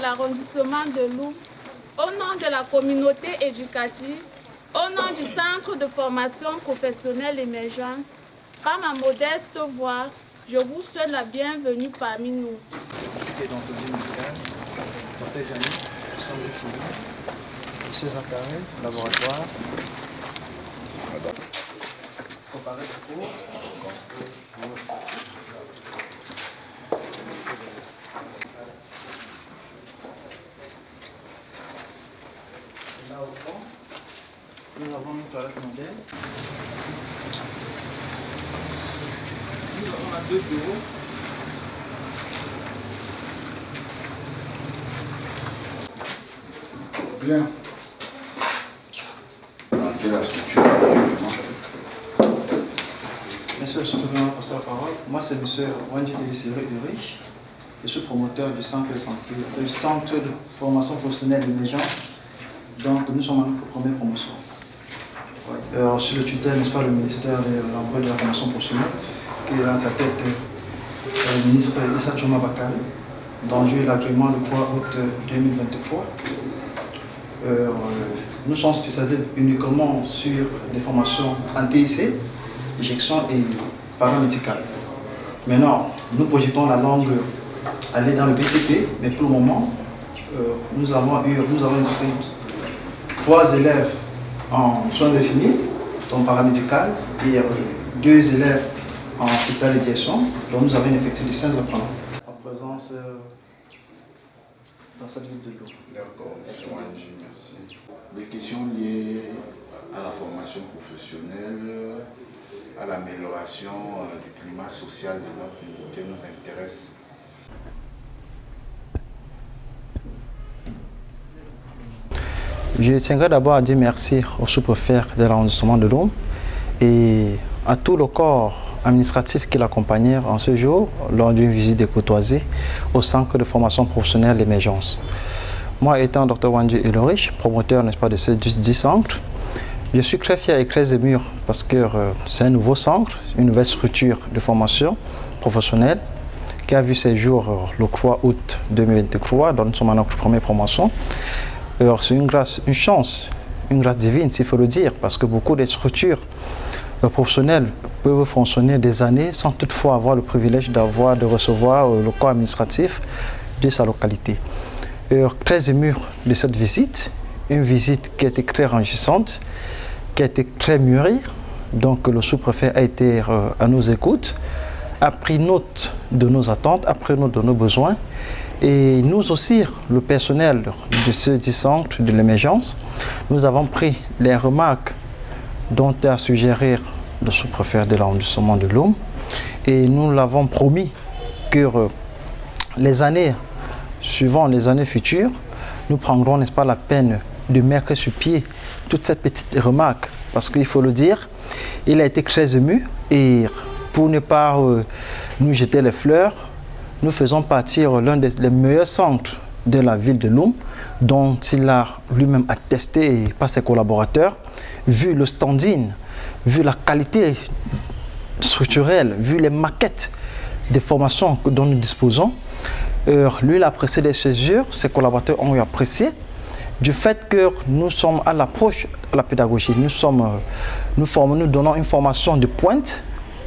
l'arrondissement de Loum, au nom de la communauté éducative, au nom du Centre de formation professionnelle Émergence, par ma modeste voix, je vous souhaite la bienvenue parmi nous. Ticket d'anthologie médicale, Dr Jamy, chambre de chimie, M. Zacharie, laboratoire. Préparer le cours. Là au fond, nous avons une toilette modèle. Nous avons 2 bureaux. Bien. Quelle est la structure? Monsieur le secrétaire passer la parole. Moi, c'est M. Wandji Ulrich. Je suis promoteur du centre de santé, du centre de formation professionnelle d'émergence. Donc, nous sommes en notre première promotion. Sur le tutelle, n'est-ce pas, le ministère de l'Emploi et de la formation professionnelle, qui est à sa tête le ministre Issa Tchouma Bakary, dont j'ai eu l'agrément le 3 août 2023. Nous sommes spécialisés uniquement sur des formations en TIC, injection et paramédicale. Maintenant, nous projetons la langue aller dans le BTP, mais pour le moment, nous avons inscrit 3 élèves en soins infirmiers, donc paramédical, et 2 élèves en secteur d'éducation, donc nous avons un effectif de 15 apprenants en présence dans cette ville de l'eau. D'accord, M. Wandji, merci. Des questions liées à la formation professionnelle, à l'amélioration du climat social de notre communauté nous intéressent. Je tiendrai d'abord à dire merci au sous-préfet de l'arrondissement de Loum et à tout le corps administratif qui l'accompagnait en ce jour lors d'une visite de courtoisie au centre de formation professionnelle d'émergence. Moi étant Dr Wandji Ulrich, promoteur, n'est-ce pas, de ce 10 centres, je suis très fier et très ému parce que c'est un nouveau centre, une nouvelle structure de formation professionnelle qui a vu ses jours le 3 août 2023, donc nous sommes à notre première promotion. C'est une grâce, une chance, une grâce divine, s'il faut le dire, parce que beaucoup de structures professionnelles peuvent fonctionner des années sans toutefois avoir le privilège de recevoir le corps administratif de sa localité. Très ému de cette visite, une visite qui a été très enrichissante, qui a été très mûrie. Donc le sous-préfet a été à nos écoutes, a pris note de nos attentes, a pris note de nos besoins. Et nous aussi, le personnel de ce 10 centres de l'émergence, nous avons pris les remarques dont a suggéré le sous-préfet de l'arrondissement de Loum. Et nous l'avons promis que les années suivantes, les années futures, nous prendrons, n'est-ce pas, la peine de mettre sur pied toutes ces petites remarques. Parce qu'il faut le dire, il a été très ému et pour ne pas nous jeter les fleurs, nous faisons partir l'un des meilleurs centres de la ville de Loum, dont il a lui-même attesté par ses collaborateurs, vu le standing, vu la qualité structurelle, vu les maquettes des formations dont nous disposons. Lui, il a apprécié des césures, ses collaborateurs ont apprécié, du fait que nous sommes à l'approche de la pédagogie. Nous donnons une formation de pointe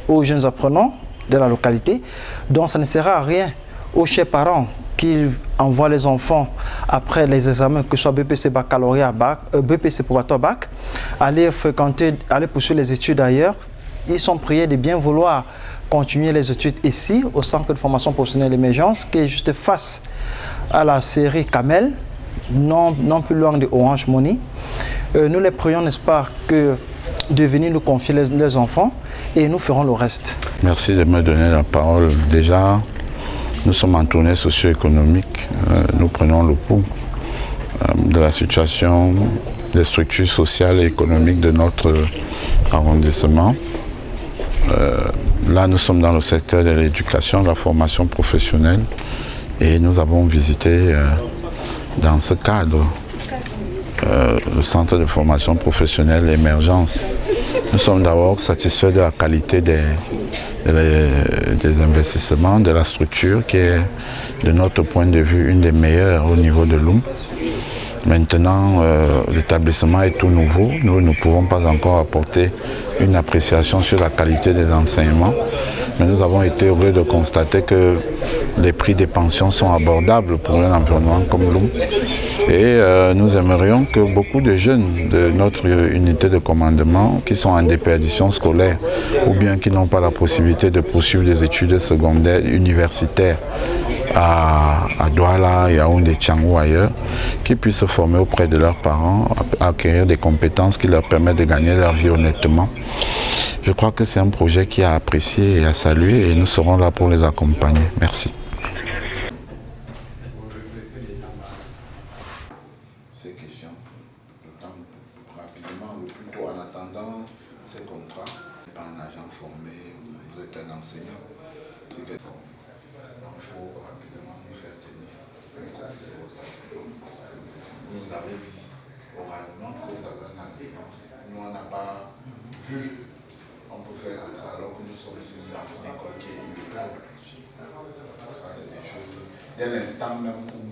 aux jeunes apprenants de la localité, donc ça ne sert à rien aux chers parents qui envoient les enfants après les examens, que ce soit BPC baccalauréat, BPC probatoire bac, aller poursuivre les études ailleurs. Ils sont priés de bien vouloir continuer les études ici, au centre de formation professionnelle d'émergence, qui est juste face à la série Camel, non plus loin de Orange Money. Nous les prions, n'est-ce pas, de venir nous confier les enfants et nous ferons le reste. Merci de me donner la parole. Déjà, nous sommes en tournée socio-économique. Nous prenons le pouls de la situation des structures sociales et économiques de notre arrondissement. Là, nous sommes dans le secteur de l'éducation, de la formation professionnelle et nous avons visité dans ce cadre le centre de formation professionnelle Émergence. Nous sommes d'abord satisfaits de la qualité des investissements, de la structure qui est, de notre point de vue, une des meilleures au niveau de Loum. Maintenant, l'établissement est tout nouveau. Nous ne pouvons pas encore apporter une appréciation sur la qualité des enseignements. Mais nous avons été heureux de constater que les prix des pensions sont abordables pour un environnement comme Loum. Et nous aimerions que beaucoup de jeunes de notre unité de commandement qui sont en déperdition scolaire ou bien qui n'ont pas la possibilité de poursuivre des études secondaires universitaires à Douala, Yaoundé, Tchang ou ailleurs, qui puissent se former auprès de leurs parents, acquérir des compétences qui leur permettent de gagner leur vie honnêtement. Je crois que c'est un projet qui est à apprécier et à saluer et nous serons là pour les accompagner. Merci. Ces questions, rapidement, le plus tôt en attendant ces contrats, pas un agent formé, vous êtes un enseignant. Il faut rapidement nous faire tenir une compte de votre diplôme. Vous nous avez dit oralement que vous avez un agrément. Nous, on n'a pas vu. On peut faire comme ça alors que nous sommes dans une école qui est illégale. Ça, c'est des choses. Dès l'instant même où